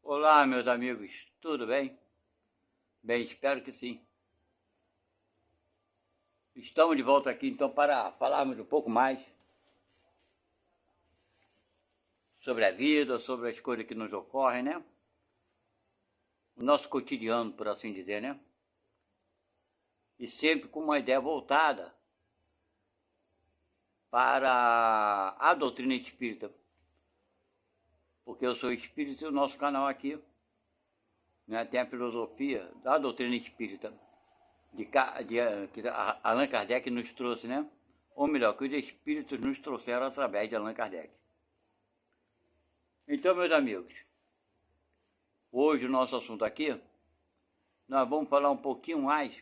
Olá, meus amigos, tudo bem? Bem, espero que sim. Estamos de volta aqui então para falarmos um pouco mais sobre a vida, sobre as coisas que nos ocorrem, né? O nosso cotidiano, por assim dizer, né? E sempre com uma ideia voltada para a doutrina espírita. Porque eu sou espírita e o nosso canal aqui, né, tem a filosofia da doutrina espírita que Allan Kardec nos trouxe, né? Ou melhor, que os espíritos nos trouxeram através de Allan Kardec. Então, meus amigos, hoje o nosso assunto aqui, nós vamos falar um pouquinho mais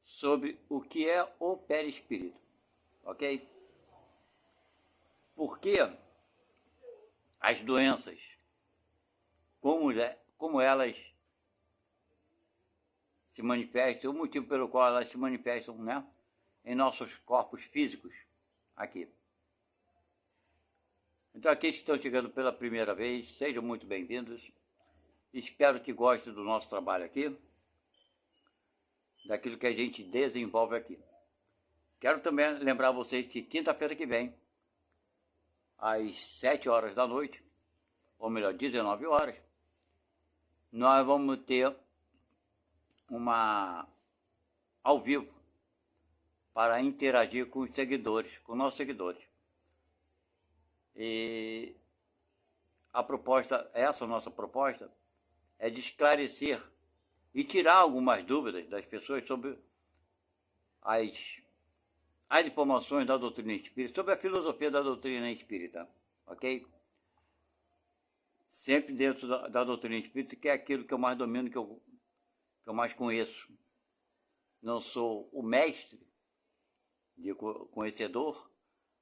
sobre o que é o perispírito, ok? Porque as doenças, como elas se manifestam, o motivo pelo qual elas se manifestam, né, em nossos corpos físicos, aqui. Então, aqueles que estão chegando pela primeira vez, sejam muito bem-vindos. Espero que gostem do nosso trabalho aqui, daquilo que a gente desenvolve aqui. Quero também lembrar vocês que quinta-feira que vem, às 7 horas da noite, ou melhor, 19 horas, nós vamos ter uma ao vivo para interagir com os seguidores, com nossos seguidores. E a proposta, essa nossa proposta, é de esclarecer e tirar algumas dúvidas das pessoas sobre as informações da doutrina espírita, sobre a filosofia da doutrina espírita, ok? Sempre dentro da doutrina espírita, que é aquilo que eu mais domino, que eu mais conheço. Não sou o mestre de conhecedor,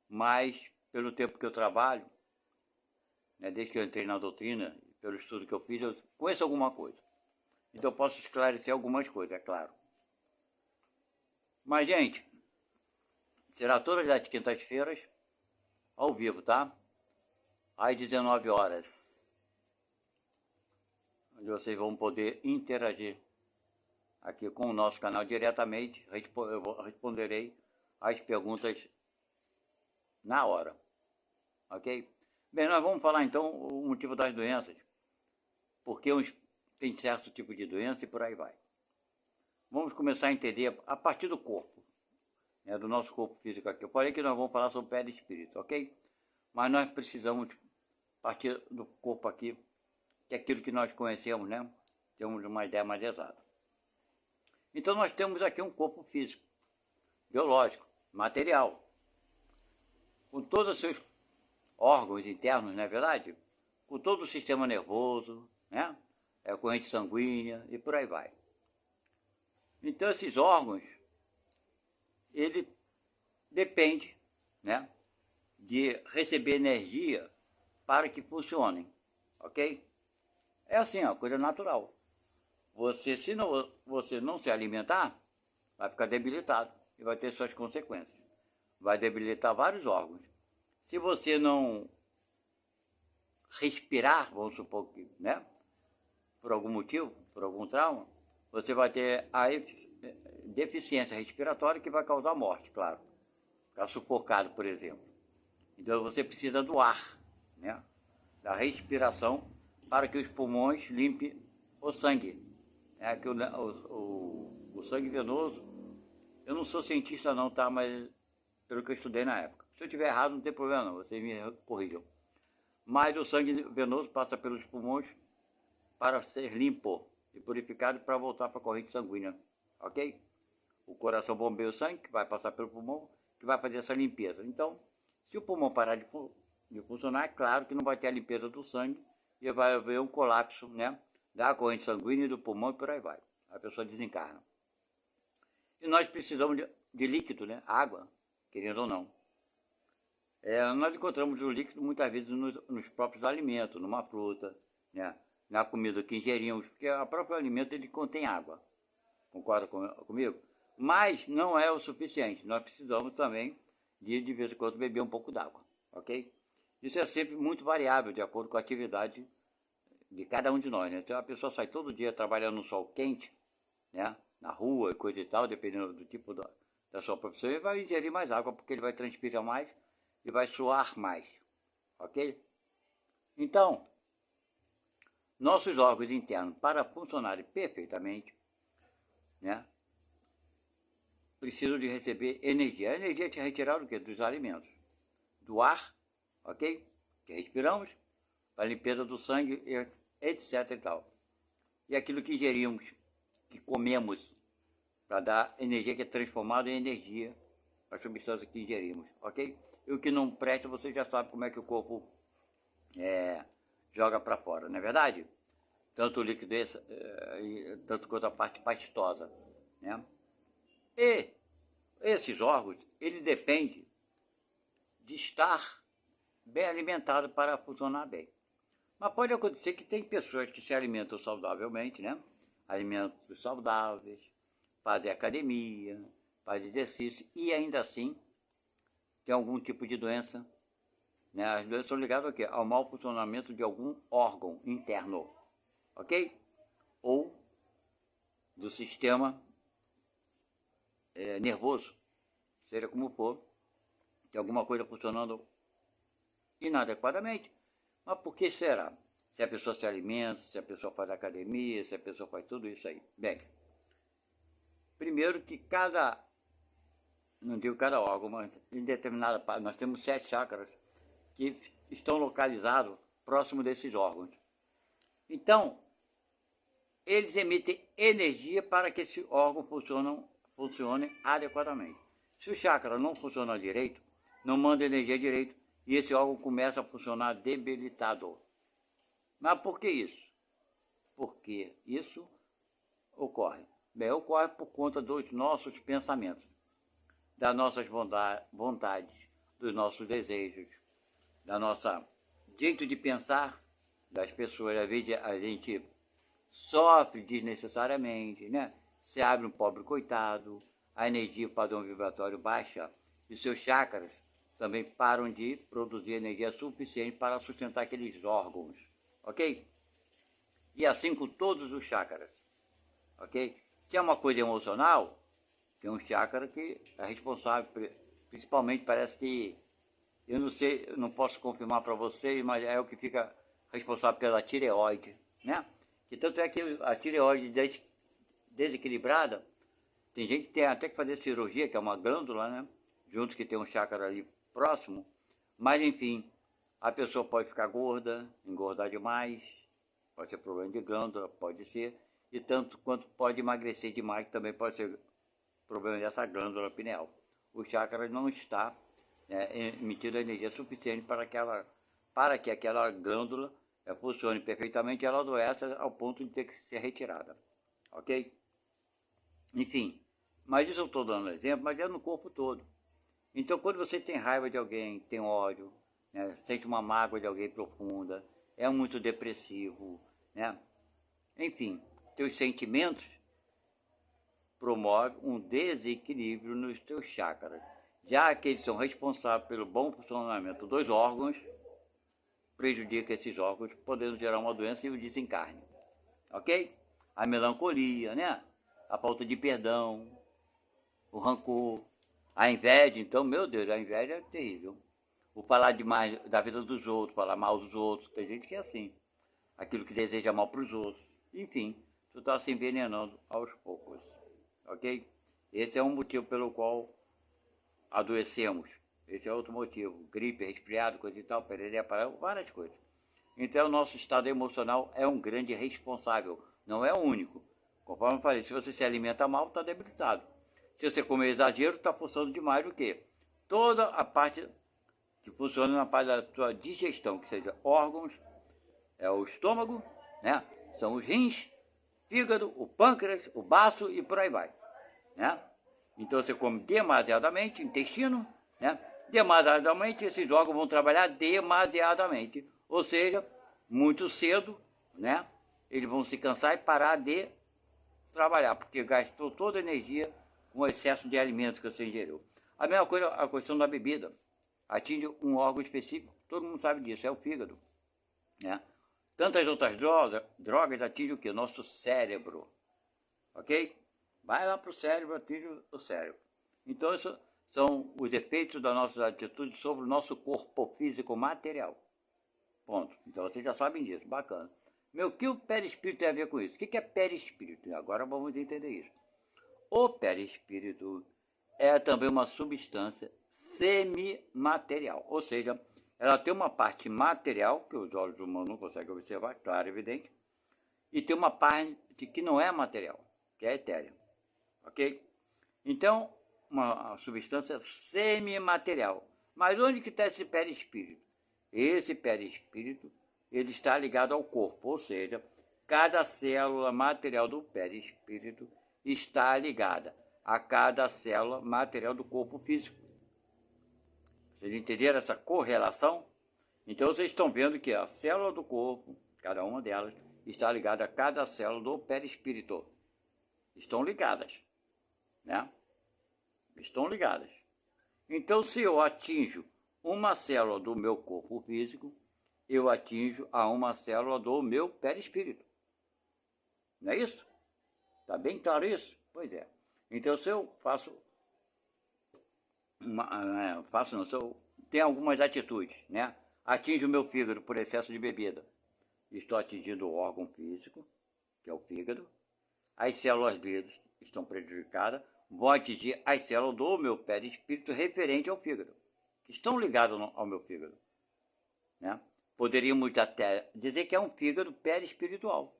mas pelo tempo que eu trabalho, né, desde que eu entrei na doutrina, pelo estudo que eu fiz, eu conheço alguma coisa. Então eu posso esclarecer algumas coisas, é claro. Mas, gente, será todas as quintas-feiras, ao vivo, tá? Às 19 horas. Onde vocês vão poder interagir aqui com o nosso canal diretamente. Eu responderei as perguntas na hora, ok? Bem, nós vamos falar então o motivo das doenças, porque tem certo tipo de doença e por aí vai. Vamos começar a entender a partir do corpo, né, do nosso corpo físico aqui. Eu falei que nós vamos falar sobre perispírito, ok? Mas nós precisamos partir do corpo aqui, que é aquilo que nós conhecemos, né? Temos uma ideia mais exata. Então nós temos aqui um corpo físico, biológico, material, com todos os seus órgãos internos, não é verdade? Com todo o sistema nervoso, né? A corrente sanguínea e por aí vai. Então esses órgãos, ele depende, né, de receber energia para que funcionem, ok? É assim, ó, coisa natural. Se você não se alimentar, vai ficar debilitado e vai ter suas consequências. Vai debilitar vários órgãos. Se você não respirar, vamos supor que, né, por algum motivo, por algum trauma, você vai ter a deficiência respiratória que vai causar morte, claro. Ficar sufocado, por exemplo. Então você precisa do ar, né, da respiração, para que os pulmões limpem o sangue. É que o sangue venoso, eu não sou cientista não, tá, mas pelo que eu estudei na época. Se eu estiver errado, não tem problema não, vocês me corrijam. Mas o sangue venoso passa pelos pulmões para ser limpo e purificado para voltar para a corrente sanguínea, ok? O coração bombeia o sangue, que vai passar pelo pulmão, que vai fazer essa limpeza. Então, se o pulmão parar de funcionar, é claro que não vai ter a limpeza do sangue e vai haver um colapso, né, da corrente sanguínea, do pulmão e por aí vai. A pessoa desencarna. E nós precisamos de líquido, né, água, querendo ou não. Nós encontramos o líquido muitas vezes nos próprios alimentos, numa fruta, né, na comida que ingerimos, porque o próprio alimento ele contém água. Concorda comigo? Mas não é o suficiente. Nós precisamos também de vez em quando beber um pouco d'água, ok? Isso é sempre muito variável de acordo com a atividade de cada um de nós, né? Então a pessoa sai todo dia trabalhando no sol quente, né? Na rua e coisa e tal, dependendo do tipo da sua profissão, ele vai ingerir mais água, porque ele vai transpirar mais e vai suar mais, ok? Então, nossos órgãos internos, para funcionarem perfeitamente, né? Precisam de receber energia. A energia é retirada do quê? Dos alimentos, do ar, ok? Que respiramos, para a limpeza do sangue, etc e tal. E aquilo que ingerimos, que comemos, para dar energia que é transformada em energia para a substância que ingerimos, ok? E o que não presta, você já sabe como é que o corpo joga para fora, não é verdade? Tanto o líquido, tanto quanto a parte pastosa, né? E esses órgãos, ele depende de estar bem alimentado para funcionar bem. Mas pode acontecer que tem pessoas que se alimentam saudavelmente, né? Alimentos saudáveis, fazem academia, fazem exercício e ainda assim tem algum tipo de doença, né? As doenças são ligadas ao quê? Ao mau funcionamento de algum órgão interno, ok? Ou do sistema nervoso, seja como for, tem alguma coisa funcionando inadequadamente. Mas por que será? Se a pessoa se alimenta, se a pessoa faz academia, se a pessoa faz tudo isso aí. Bem, primeiro que não digo cada órgão, mas em determinada parte, nós temos 7 chakras que estão localizados próximo desses órgãos. Então, eles emitem energia para que esse órgão funcione adequadamente. Se o chakra não funciona direito, não manda energia direito, e esse órgão começa a funcionar debilitado. Mas por que isso? Porque isso ocorre? Bem, ocorre por conta dos nossos pensamentos, das nossas vontades, dos nossos desejos, da nossa jeito de pensar das pessoas. Às vezes a gente sofre desnecessariamente, né? Se abre um pobre coitado, a energia, o padrão vibratório baixa e seus chakras também param de produzir energia suficiente para sustentar aqueles órgãos, ok? E assim com todos os chakras, ok? Se é uma coisa emocional, tem um chakra que é responsável, principalmente parece que, eu não sei, eu não posso confirmar para vocês, mas é o que fica responsável pela tireoide, né? Que tanto é que a tireoide desequilibrada, tem gente que tem até que fazer cirurgia, que é uma glândula, né? Junto que tem um chakra ali próximo, mas enfim, a pessoa pode ficar gorda, engordar demais, pode ser problema de glândula, pode ser, e tanto quanto pode emagrecer demais, também pode ser problema dessa glândula pineal. O chakra não está emitindo energia suficiente para que aquela glândula funcione perfeitamente, ela adoece ao ponto de ter que ser retirada, ok? Enfim, mas isso eu estou dando exemplo, mas é no corpo todo. Então, quando você tem raiva de alguém, tem ódio, né, sente uma mágoa de alguém profunda, é muito depressivo, né? Enfim, teus sentimentos promovem um desequilíbrio nos teus chakras, já que eles são responsáveis pelo bom funcionamento dos órgãos, prejudica esses órgãos, podendo gerar uma doença e o desencarne, ok? A melancolia, né? A falta de perdão, o rancor, a inveja, então, meu Deus, a inveja é terrível. O falar demais da vida dos outros, falar mal dos outros, tem gente que é assim. Aquilo que deseja mal para os outros. Enfim, tu está se envenenando aos poucos, ok? Esse é um motivo pelo qual adoecemos. Esse é outro motivo. Gripe, resfriado, coisa e tal, pereré, várias coisas. Então, o nosso estado emocional é um grande responsável, não é o único. Conforme eu falei, se você se alimenta mal, está debilitado. Se você comer exagero, está funcionando demais do que? Toda a parte que funciona na parte da sua digestão, que seja órgãos, é o estômago, né? São os rins, fígado, o pâncreas, o baço e por aí vai, né? Então você come demasiadamente, intestino, né? Demasiadamente, esses órgãos vão trabalhar demasiadamente, ou seja, muito cedo, né? Eles vão se cansar e parar de trabalhar, porque gastou toda a energia com o excesso de alimentos que você ingeriu. A mesma coisa, a questão da bebida, atinge um órgão específico, todo mundo sabe disso, é o fígado, né? Tantas outras drogas atingem o que? Nosso cérebro. Ok? Vai lá para o cérebro, atinge o cérebro. Então, isso são os efeitos das nossas atitudes sobre o nosso corpo físico material. Ponto. Então, vocês já sabem disso. Bacana. O que o perispírito tem a ver com isso? O que é perispírito? Agora vamos entender isso. O perispírito é também uma substância semimaterial, ou seja, ela tem uma parte material, que os olhos humanos não conseguem observar, claro, evidente, e tem uma parte que não é material, que é etérea, ok? Então, uma substância semimaterial. Mas onde que está esse perispírito? Esse perispírito, ele está ligado ao corpo, ou seja, cada célula material do perispírito está ligada a cada célula material do corpo físico. Vocês entenderam essa correlação? Então vocês estão vendo que a célula do corpo, cada uma delas, está ligada a cada célula do perispírito. Estão ligadas, né? Estão ligadas. Então, se eu atinjo uma célula do meu corpo físico, eu atinjo a uma célula do meu perispírito. Não é isso? Está bem claro isso? Pois é. Então, se eu faço se eu tenho algumas atitudes, né? Atinjo o meu fígado por excesso de bebida. Estou atingindo o órgão físico, que é o fígado. As células deles estão prejudicadas. Vou atingir as células do meu perispírito referente ao fígado, que estão ligadas ao meu fígado, né? Poderíamos até dizer que é um fígado perispiritual.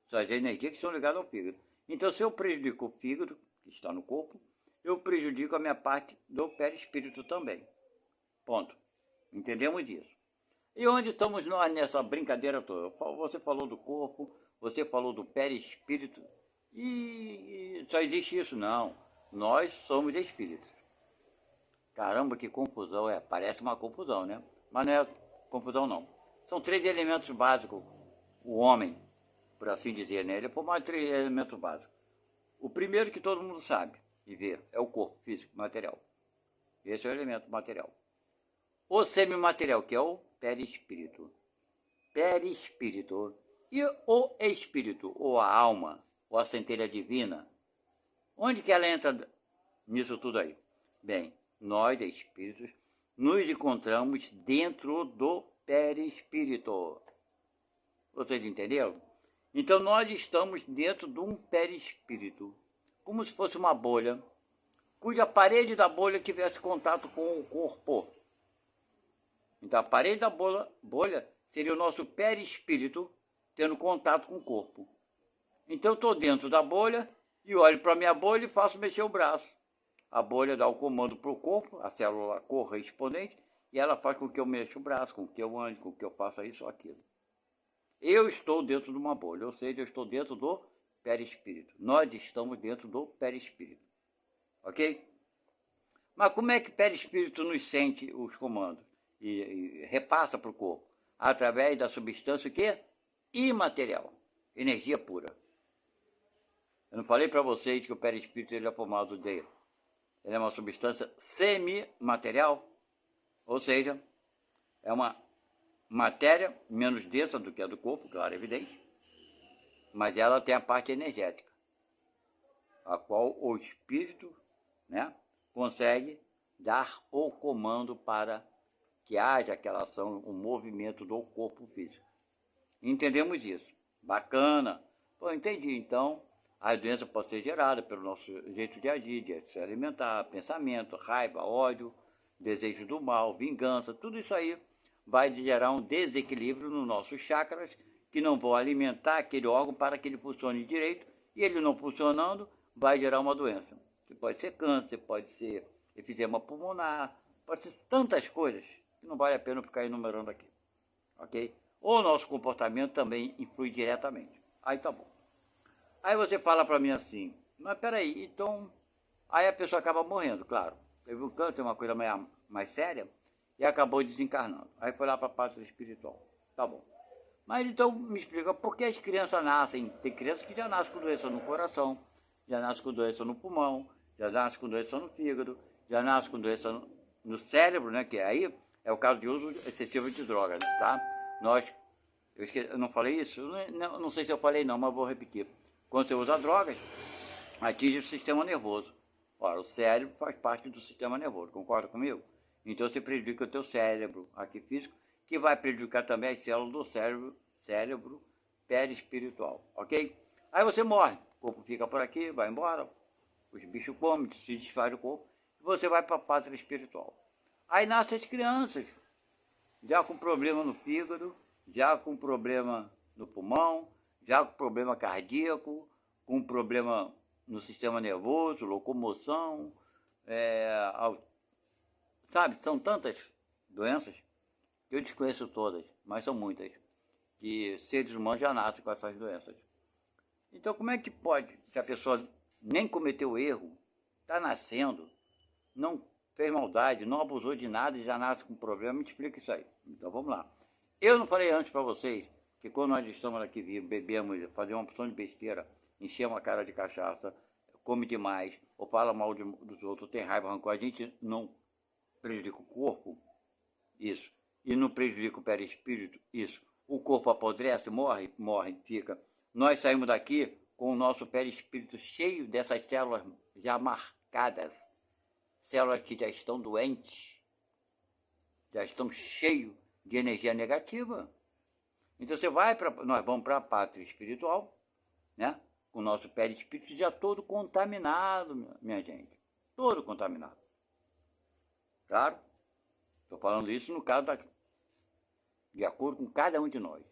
São as energias que estão ligadas ao fígado. Então, se eu prejudico o fígado, que está no corpo, eu prejudico a minha parte do perispírito também. Ponto. Entendemos isso. E onde estamos nós nessa brincadeira toda? Você falou do corpo, você falou do perispírito, e só existe isso? Não. Nós somos espíritos. Caramba, que confusão é. Parece uma confusão, né? Mas não é confusão, não. São 3 elementos básicos. O homem, por assim dizer, né? Ele formado de 3 elementos básicos. O primeiro que todo mundo sabe e vê é o corpo físico, material. Esse é o elemento material. O semimaterial, que é o perispírito. Perispírito. E o espírito, ou a alma, ou a centelha divina. Onde que ela entra nisso tudo aí? Bem, nós, espíritos, nos encontramos dentro do perispírito. Vocês entenderam? Então, nós estamos dentro de um perispírito, como se fosse uma bolha, cuja parede da bolha tivesse contato com o corpo. Então, a parede da bolha seria o nosso perispírito tendo contato com o corpo. Então, eu estou dentro da bolha e olho para a minha bolha e faço mexer o braço. A bolha dá o comando para o corpo, a célula correspondente, e ela faz com que eu mexa o braço, com que eu ande, com que eu faça isso ou aquilo. Eu estou dentro de uma bolha, ou seja, eu estou dentro do perispírito. Nós estamos dentro do perispírito. Ok? Mas como é que o perispírito nos sente os comandos e repassa para o corpo? Através da substância que é imaterial, energia pura. Eu não falei para vocês que o perispírito ele é formado de... Ele é uma substância semimaterial, ou seja, é uma matéria menos densa do que a do corpo, claro, evidente, mas ela tem a parte energética, a qual o espírito, né, consegue dar o comando para que haja aquela ação, o movimento do corpo físico. Entendemos isso. Bacana. Pô, entendi. Então, a doença pode ser gerada pelo nosso jeito de agir, de se alimentar, pensamento, raiva, ódio, desejo do mal, vingança, tudo isso aí vai gerar um desequilíbrio nos nossos chakras que não vão alimentar aquele órgão para que ele funcione direito, e ele não funcionando vai gerar uma doença. Que pode ser câncer, pode ser efizema pulmonar, pode ser tantas coisas que não vale a pena ficar enumerando aqui. Ok? O nosso comportamento também influi diretamente. Aí tá bom. Aí você fala para mim assim, mas peraí, então... Aí a pessoa acaba morrendo, claro. Teve um câncer, uma coisa mais séria, e acabou desencarnando. Aí foi lá para a parte espiritual. Tá bom. Mas então me explica, por que as crianças nascem? Tem crianças que já nascem com doença no coração, já nascem com doença no pulmão, já nascem com doença no fígado, já nascem com doença no cérebro, né? Que aí é o caso de uso excessivo de drogas, tá? Nós Eu não falei isso? Não sei se eu falei não, mas vou repetir. Quando você usa drogas, atinge o sistema nervoso. Ora, o cérebro faz parte do sistema nervoso, concorda comigo? Então você prejudica o teu cérebro aqui físico, que vai prejudicar também as células do cérebro perispiritual, ok? Aí você morre, o corpo fica por aqui, vai embora, os bichos comem, se desfaz o corpo, e você vai para a pátria espiritual. Aí nascem as crianças, já com problema no fígado, já com problema no pulmão, já com problema cardíaco, com problema no sistema nervoso, locomoção, sabe, são tantas doenças que eu desconheço todas, mas são muitas, que seres humanos já nascem com essas doenças. Então como é que pode, se a pessoa nem cometeu erro, está nascendo, não fez maldade, não abusou de nada e já nasce com problema? Me explica isso aí. Então vamos lá. Eu não falei antes para vocês que quando nós estamos aqui vivos, bebemos, fazemos uma porção de besteira, enchemos a cara de cachaça, come demais, ou fala mal dos outros, tem raiva, rancor, a gente não prejudica o corpo? Isso. E não prejudica o perispírito? Isso. O corpo apodrece, morre, fica. Nós saímos daqui com o nosso perispírito cheio dessas células já marcadas, células que já estão doentes, já estão cheios de energia negativa. Então nós vamos para a pátria espiritual, né? Com o nosso perispírito já todo contaminado, minha gente, todo contaminado. Claro, estou falando isso no caso de acordo com cada um de nós.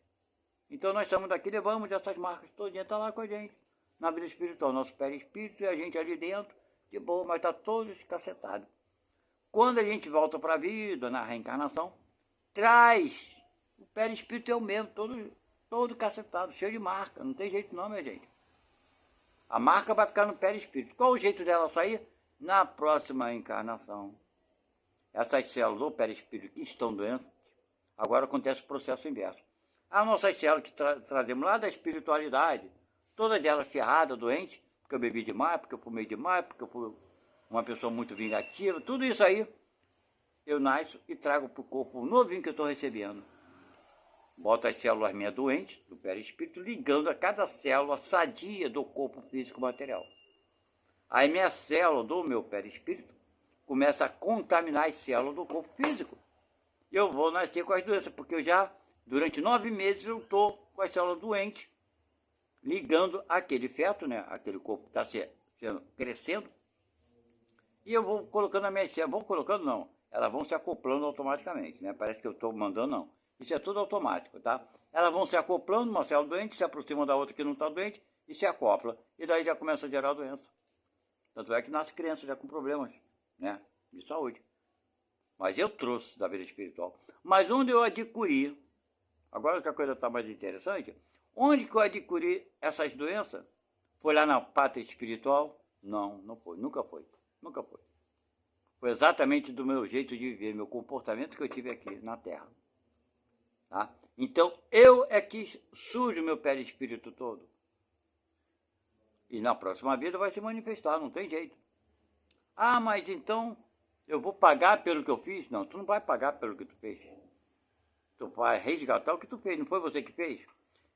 Então nós estamos daqui, levamos essas marcas todinhas, está lá com a gente, na vida espiritual, nosso perispírito e a gente ali dentro, de boa, mas está todo escacetado. Quando a gente volta para a vida, na reencarnação, traz, o perispírito é o mesmo, todo cacetado, cheio de marca, não tem jeito não, minha gente. A marca vai ficar no perispírito. Qual o jeito dela sair? Na próxima encarnação. Essas células do perispírito que estão doentes, agora acontece o processo inverso. As nossas células que trazemos lá da espiritualidade, todas elas ferradas, doentes, porque eu bebi demais, porque eu fumei demais, porque eu fui uma pessoa muito vingativa, tudo isso aí, eu nasço e trago para o corpo novinho que eu estou recebendo. Boto as células minhas doentes, do perispírito, ligando a cada célula sadia do corpo físico material. Aí minha célula do meu perispírito começa a contaminar as células do corpo físico. Eu vou nascer com as doenças, porque eu já, durante 9 meses, eu estou com as células doentes, ligando aquele feto, né, aquele corpo que está crescendo, e eu vou colocando a minha célula, vou colocando não, elas vão se acoplando automaticamente, né, parece que eu estou mandando não, isso é tudo automático, tá? Elas vão se acoplando, uma célula doente se aproxima da outra que não está doente e se acopla, e daí já começa a gerar doença. Tanto é que nasce criança já com problemas, né, de saúde. Mas eu trouxe da vida espiritual. Mas onde eu adquiri, agora que a coisa está mais interessante, onde que eu adquiri essas doenças? Foi lá na pátria espiritual? Não, não foi, nunca foi, nunca foi. Foi exatamente do meu jeito de viver, meu comportamento que eu tive aqui na Terra. Tá? Então, eu é que sujo meu perispírito todo. E na próxima vida vai se manifestar, não tem jeito. Ah, mas então eu vou pagar pelo que eu fiz? Não, tu não vai pagar pelo que tu fez. Tu vai resgatar o que tu fez, não foi você que fez?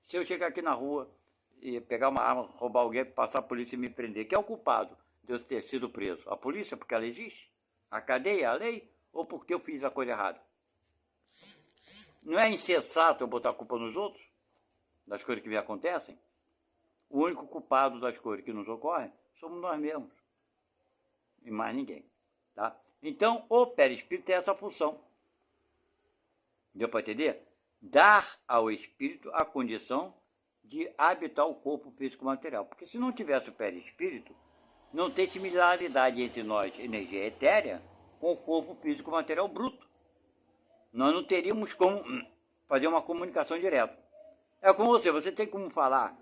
Se eu chegar aqui na rua e pegar uma arma, roubar alguém, passar a polícia e me prender, quem é o culpado de eu ter sido preso? A polícia, porque ela existe? A cadeia, a lei? Ou porque eu fiz a coisa errada? Não é insensato eu botar a culpa nos outros? Das coisas que me acontecem? O único culpado das coisas que nos ocorrem somos nós mesmos. E mais ninguém. Tá? Então, o perispírito tem essa função. Deu para entender? Dar ao espírito a condição de habitar o corpo físico material. Porque se não tivesse o perispírito, não tem similaridade entre nós, energia etérea, com o corpo físico material bruto. Nós não teríamos como fazer uma comunicação direta. É como você tem como falar,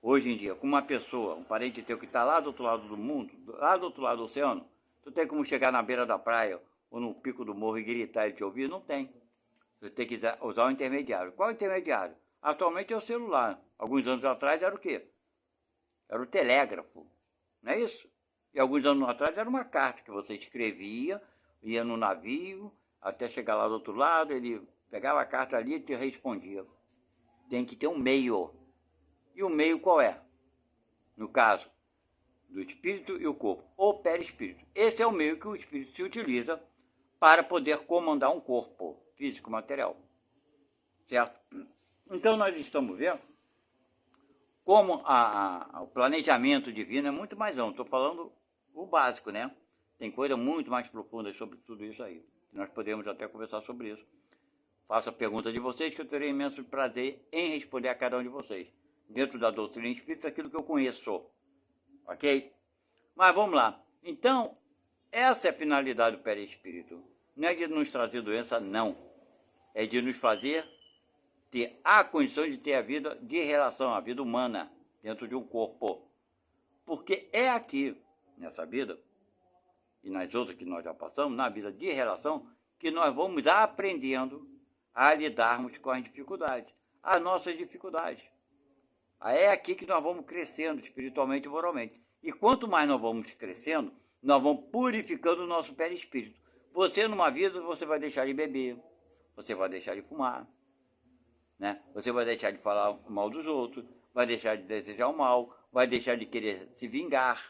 hoje em dia, com uma pessoa, um parente teu que está lá do outro lado do mundo, lá do outro lado do oceano, tu tem como chegar na beira da praia ou no pico do morro e gritar e te ouvir? Não tem. Você tem que usar o intermediário. Qual é o intermediário? Atualmente é o celular. Alguns anos atrás era o quê? Era o telégrafo. Não é isso? E alguns anos atrás era uma carta que você escrevia, ia no navio, até chegar lá do outro lado, ele pegava a carta ali e te respondia. tem que ter um meio. E o meio qual é? No caso do espírito e o corpo, o perispírito. Esse é o meio que o espírito se utiliza para poder comandar um corpo físico, material. Certo? Então nós estamos vendo como o planejamento divino é muito mais amplo. Estou falando o básico, né? Tem coisa muito mais profunda sobre tudo isso aí. Nós podemos até conversar sobre isso. Faço a pergunta de vocês que eu terei imenso prazer em responder a cada um de vocês. Dentro da doutrina espírita, aquilo que eu conheço. Ok? Mas vamos lá. Então, essa é a finalidade do perispírito. Não é de nos trazer doença, não. É de nos fazer ter a condição de ter a vida de relação, a vida humana, dentro de um corpo. Porque é aqui, nessa vida, e nas outras que nós já passamos, na vida de relação, que nós vamos aprendendo a lidarmos com as dificuldades, as nossas dificuldades. É aqui que nós vamos crescendo espiritualmente e moralmente. E quanto mais nós vamos crescendo, nós vamos purificando o nosso perispírito. Você, numa vida, você vai deixar de beber, você vai deixar de fumar, né? Você vai deixar de falar mal dos outros, vai deixar de desejar o mal, vai deixar de querer se vingar,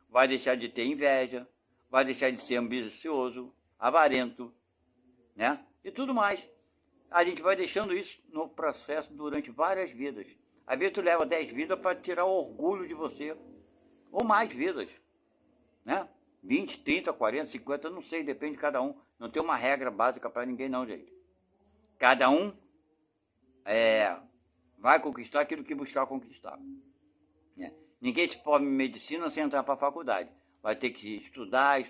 vai deixar de ter inveja, vai deixar de ser ambicioso, avarento, né? E tudo mais. A gente vai deixando isso no processo durante várias vidas. Às vezes tu leva 10 vidas para tirar o orgulho de você. Ou mais vidas, né? 20, 30, 40, 50, não sei, depende de cada um. Não tem uma regra básica para ninguém não, gente. Cada um vai conquistar aquilo que buscar conquistar. Né? Ninguém se forma em medicina sem entrar para a faculdade. Vai ter que estudar,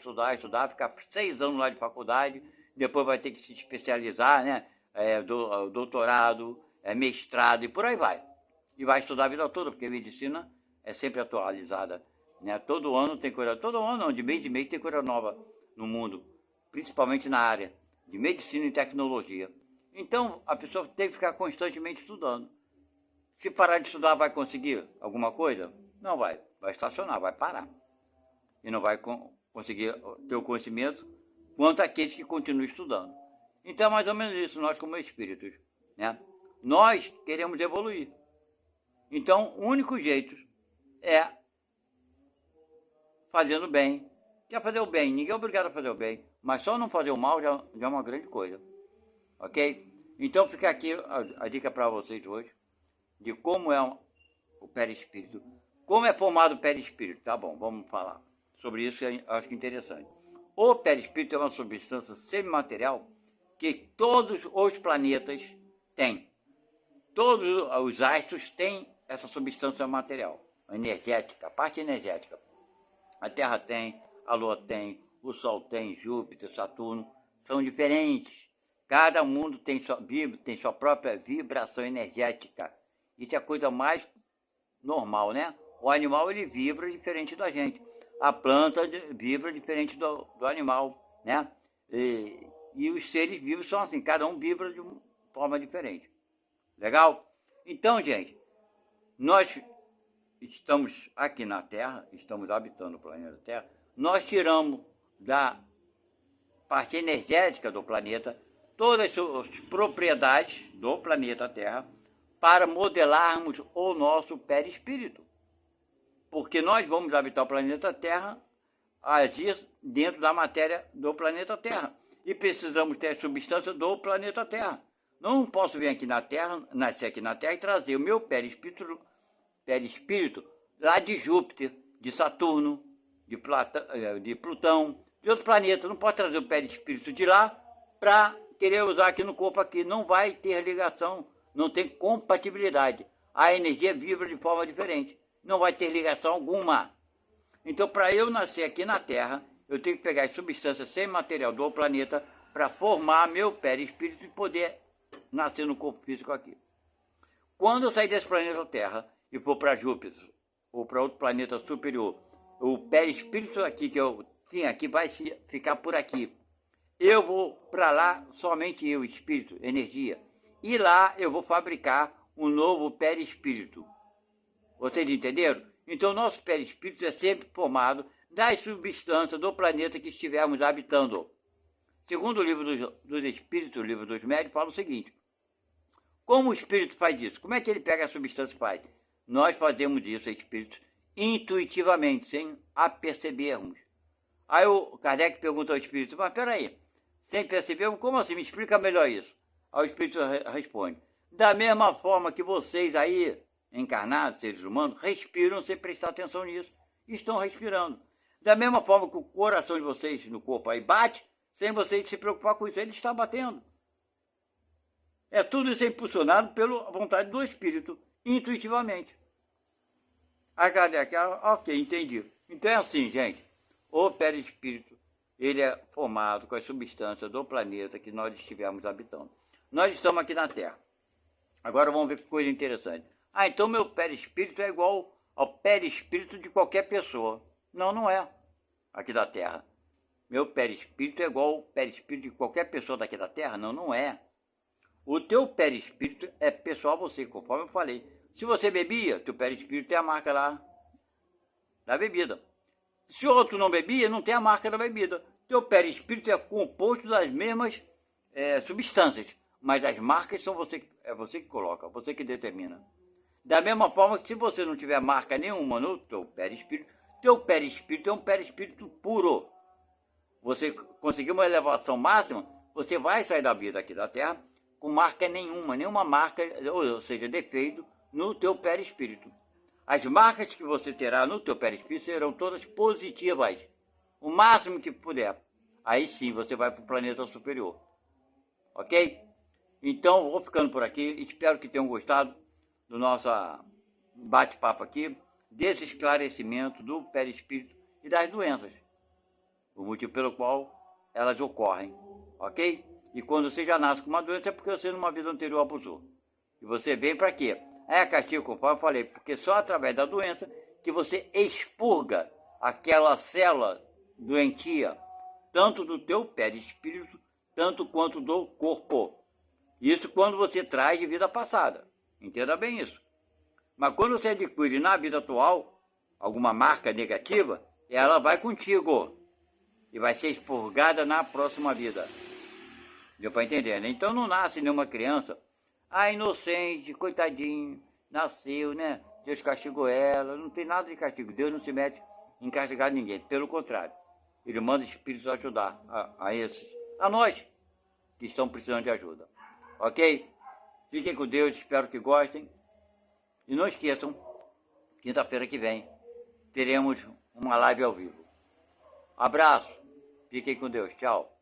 ficar 6 anos lá de faculdade, depois vai ter que se especializar, né? Doutorado, mestrado e por aí vai. E vai estudar a vida toda, porque a medicina é sempre atualizada. Né? Todo ano tem coisa, todo ano não, de mês em mês tem coisa nova no mundo, principalmente na área de medicina e tecnologia. Então a pessoa tem que ficar constantemente estudando. Se parar de estudar, vai conseguir alguma coisa? Não vai, vai estacionar, vai parar. E não vai conseguir ter o conhecimento quanto aqueles que continuam estudando. Então é mais ou menos isso, nós como espíritos. Né? Nós queremos evoluir. Então o único jeito é fazendo bem. Quer fazer o bem, ninguém é obrigado a fazer o bem, mas só não fazer o mal já é uma grande coisa. Ok? Então fica aqui a dica para vocês hoje, de como é o perispírito. Como é formado o perispírito? Tá bom, vamos falar sobre isso, que eu acho que é interessante. O perispírito é uma substância semimaterial que todos os planetas têm. Todos os astros têm essa substância material, energética, a parte energética. A Terra tem, a Lua tem, o Sol tem, Júpiter, Saturno, são diferentes. Cada mundo tem sua própria vibração energética. Isso é a coisa mais normal, né? O animal, ele vibra diferente da gente. A planta vibra diferente do animal, né? E os seres vivos são assim, cada um vibra de uma forma diferente. Legal? Então, gente, nós estamos aqui na Terra, estamos habitando o planeta Terra, nós tiramos da parte energética do planeta todas as suas propriedades do planeta Terra para modelarmos o nosso perispírito. Porque nós vamos habitar o planeta Terra, agir dentro da matéria do planeta Terra. E precisamos ter a substância do planeta Terra. Não posso vir aqui na Terra, nascer aqui na Terra e trazer o meu perispírito lá de Júpiter, de Saturno, de Plutão, de outros planetas. Não posso trazer o perispírito de lá para querer usar aqui no corpo aqui. Não vai ter ligação, não tem compatibilidade. A energia vibra de forma diferente. Não vai ter ligação alguma. Então, para eu nascer aqui na Terra, eu tenho que pegar as substâncias sem material do planeta para formar meu perispírito e poder nascer no corpo físico aqui. Quando eu sair desse planeta Terra e for para Júpiter ou para outro planeta superior, o perispírito aqui que eu tinha aqui vai ficar por aqui. Eu vou para lá, somente eu, espírito, energia. E lá eu vou fabricar um novo perispírito. Vocês entenderam? Então, o nosso perispírito é sempre formado das substâncias do planeta que estivermos habitando. Segundo o livro dos Espíritos, o livro dos Médiuns, fala o seguinte: Como o espírito faz isso? Como é que ele pega a substância e faz? Nós fazemos isso, espíritos, intuitivamente, sem apercebermos. Aí o Kardec pergunta ao espírito, mas peraí, sem perceber, como assim? Me explica melhor isso. Aí o espírito responde, da mesma forma que vocês aí, encarnados, seres humanos, respiram sem prestar atenção nisso. Estão respirando. Da mesma forma que o coração de vocês no corpo aí bate, sem vocês se preocupar com isso, ele está batendo. É tudo isso impulsionado pela vontade do espírito, intuitivamente. Aí Kardec, ok, entendi. Então é assim, gente, o perispírito, ele é formado com as substâncias do planeta que nós estivermos habitando. Nós estamos aqui na Terra. Agora vamos ver que coisa interessante. Então meu perispírito é igual ao perispírito de qualquer pessoa. Não, não é. Aqui da Terra. Meu perispírito é igual ao perispírito de qualquer pessoa daqui da Terra? Não, não é. O teu perispírito é pessoal a você, conforme eu falei. Se você bebia, teu perispírito tem a marca lá da bebida. Se o outro não bebia, não tem a marca da bebida. Teu perispírito é composto das mesmas substâncias, mas as marcas são é você que coloca, você que determina. Da mesma forma que se você não tiver marca nenhuma no teu perispírito é um perispírito puro. Você conseguir uma elevação máxima, você vai sair da vida aqui da Terra com marca nenhuma marca, ou seja, defeito no teu perispírito. As marcas que você terá no teu perispírito serão todas positivas, o máximo que puder. Aí sim você vai para o planeta superior. Ok? Então, vou ficando por aqui. Espero que tenham gostado do nosso bate-papo aqui, desse esclarecimento do perispírito e das doenças, o motivo pelo qual elas ocorrem. Ok? E quando você já nasce com uma doença é porque você numa vida anterior abusou. E você vem para quê? É castigo, conforme eu falei, porque só através da doença que você expurga aquela célula doentia, tanto do teu perispírito, tanto quanto do corpo. Isso quando você traz de vida passada. Entenda bem isso. Mas quando você adquire na vida atual alguma marca negativa, ela vai contigo e vai ser expurgada na próxima vida. Deu para entender, né? Então não nasce nenhuma criança, inocente, coitadinho, nasceu, né? Deus castigou ela, não tem nada de castigo. Deus não se mete em castigar ninguém, pelo contrário. Ele manda espíritos ajudar a nós que estão precisando de ajuda. Ok? Fiquem com Deus, espero que gostem. E não esqueçam, quinta-feira que vem, teremos uma live ao vivo. Abraço, fiquem com Deus, tchau.